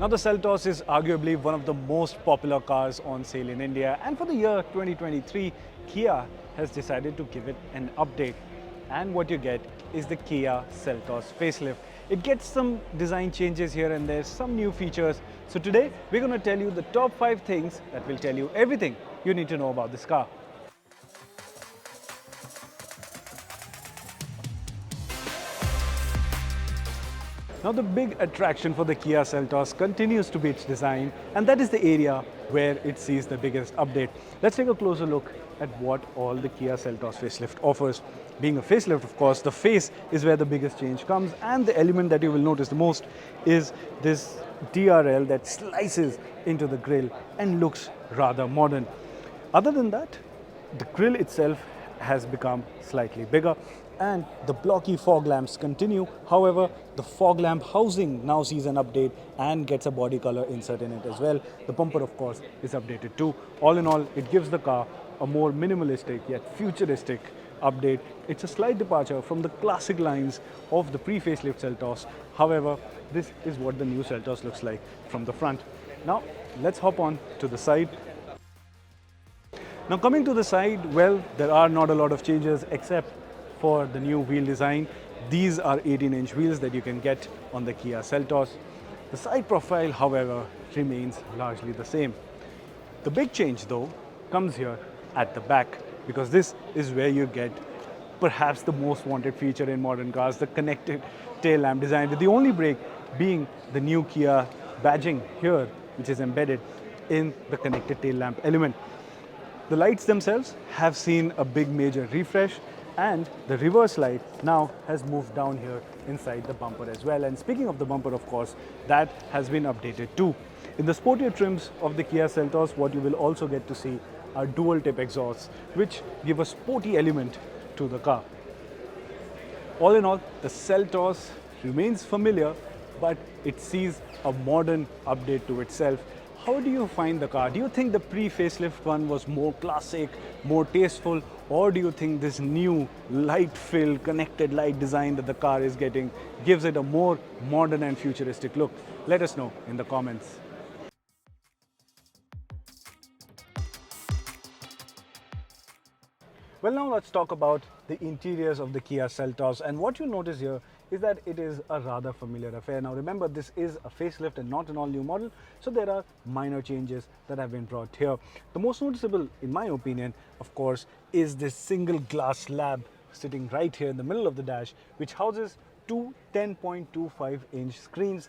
Now the Seltos is arguably one of the most popular cars on sale in India, and for the year 2023, Kia has decided to give it an update. And what you get is the Kia Seltos facelift. It gets some design changes here and there, some new features. So today we're going to tell you the top 5 things that will tell you everything you need to know about this car. Now the big attraction for the Kia Seltos continues to be its design, and that is the area where it sees the biggest update. Let's take a closer look at what all the Kia Seltos facelift offers. Being a facelift, of course, the face is where the biggest change comes, and the element that you will notice the most is this DRL that slices into the grille and looks rather modern. Other than that, the grille itself has become slightly bigger, and the blocky fog lamps continue. However, the fog lamp housing now sees an update and gets a body color insert in it as well. The bumper, of course, is updated too. All in all, it gives the car a more minimalistic yet futuristic update. It's a slight departure from the classic lines of the pre-facelift Seltos. However, this is what the new Seltos looks like from the front. Now, let's hop on to the side. Now coming to the side, well, there are not a lot of changes except for the new wheel design. These are 18-inch wheels that you can get on the Kia Seltos. The side profile, however, remains largely the same. The big change though comes here at the back, because this is where you get perhaps the most wanted feature in modern cars, the connected tail lamp design, with the only break being the new Kia badging here, which is embedded in the connected tail lamp element. The lights themselves have seen a big major refresh, and the reverse light now has moved down here inside the bumper as well. And speaking of the bumper, of course, that has been updated too. In the sportier trims of the Kia Seltos, what you will also get to see are dual tip exhausts, which give a sporty element to the car. All in all, the Seltos remains familiar, but it sees a modern update to itself. How do you find the car? Do you think the pre-facelift one was more classic, more tasteful, or do you think this new light-filled, connected light design that the car is getting gives it a more modern and futuristic look? Let us know in the comments. Well, now let's talk about the interiors of the Kia Seltos, and what you'll notice here is that it is a rather familiar affair. Now remember, this is a facelift and not an all-new model, so there are minor changes that have been brought here. The most noticeable, in my opinion, of course, is this single glass slab sitting right here in the middle of the dash, which houses two 10.25-inch screens.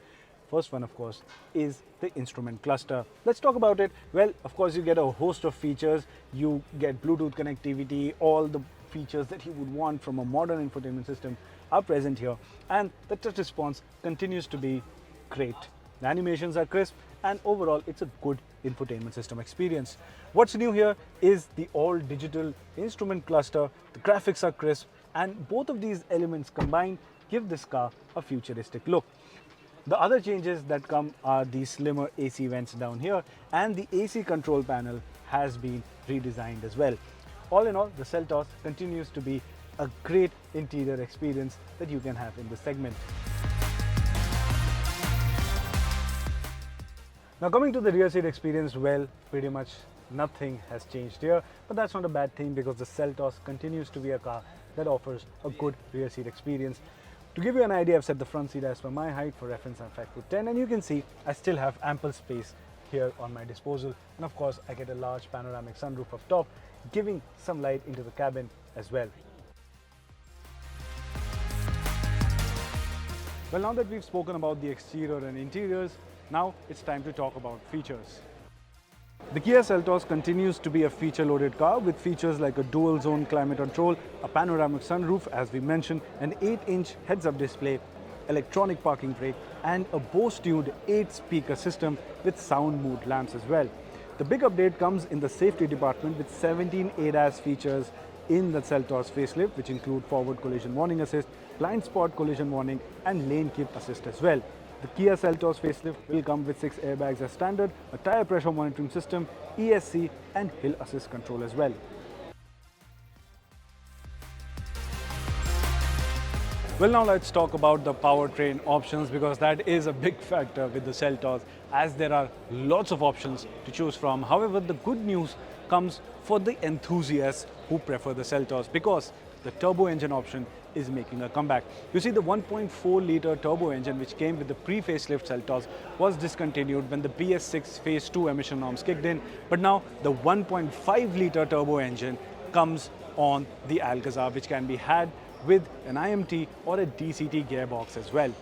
First one, of course, is the instrument cluster. Let's talk about it. Well, of course, you get a host of features. You get Bluetooth connectivity, all the features that you would want from a modern infotainment system are present here, and the touch response continues to be great. The animations are crisp, and overall it's a good infotainment system experience. What's new here is the all digital instrument cluster. The graphics are crisp, and both of these elements combined give this car a futuristic look. The other changes that come are the slimmer AC vents down here, and the AC control panel has been redesigned as well. All in all, the Seltos continues to be a great interior experience that you can have in this segment. Now coming to the rear seat experience, well, pretty much nothing has changed here, but that's not a bad thing, because the Seltos continues to be a car that offers a good rear seat experience. To give you an idea, I've set the front seat as per my height. For reference, I'm 5'10", and you can see I still have ample space here on my disposal. And of course, I get a large panoramic sunroof up top, giving some light into the cabin as well. Well, now that we've spoken about the exterior and interiors, now it's time to talk about features. The Kia Seltos continues to be a feature-loaded car with features like a dual-zone climate control, a panoramic sunroof, as we mentioned, an 8-inch heads-up display, electronic parking brake, and a Bose-tuned 8-speaker system with sound mood lamps as well. The big update comes in the safety department with 17 ADAS features in the Seltos facelift, which include forward collision warning assist, blind spot collision warning, and lane keep assist as well. The Kia Seltos facelift will come with 6 airbags as standard, a tire pressure monitoring system, ESC, and hill assist control as well. Well, now let's talk about the powertrain options because that is a big factor with the Seltos as there are lots of options to choose from. However, the good news comes for the enthusiasts who prefer the Seltos because the turbo engine option is making a comeback. You see, the 1.4 litre turbo engine which came with the pre-facelift Seltos was discontinued when the BS6 Phase 2 emission norms kicked in, but now the 1.5 litre turbo engine comes on the Alcazar, which can be had with an IMT or a DCT gearbox as well.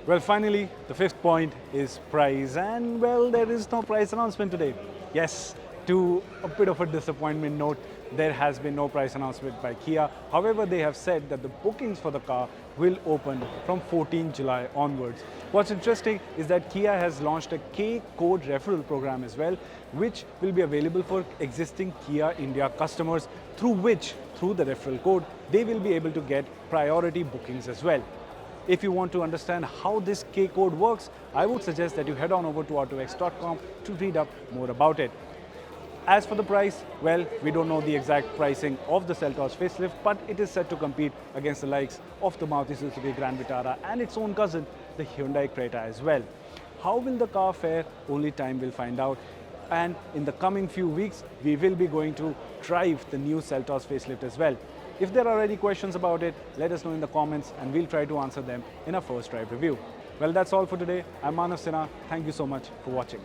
Well, finally, the fifth point is price, and well, there is no price announcement today. Yes, to a bit of a disappointment note, there has been no price announcement by Kia. However, they have said that the bookings for the car will open from 14 July onwards. What's interesting is that Kia has launched a K code referral program as well, which will be available for existing Kia India customers, through the referral code, they will be able to get priority bookings as well. If you want to understand how this K code works, I would suggest that you head on over to autoX.com to read up more about it. As for the price, well, we don't know the exact pricing of the Seltos facelift, but it is set to compete against the likes of the Maruti Suzuki Grand Vitara and its own cousin, the Hyundai Creta as well. How will the car fare? Only time will find out. And in the coming few weeks, we will be going to drive the new Seltos facelift as well. If there are any questions about it, let us know in the comments and we'll try to answer them in our first drive review. Well, that's all for today. I'm Manav Sinha. Thank you so much for watching.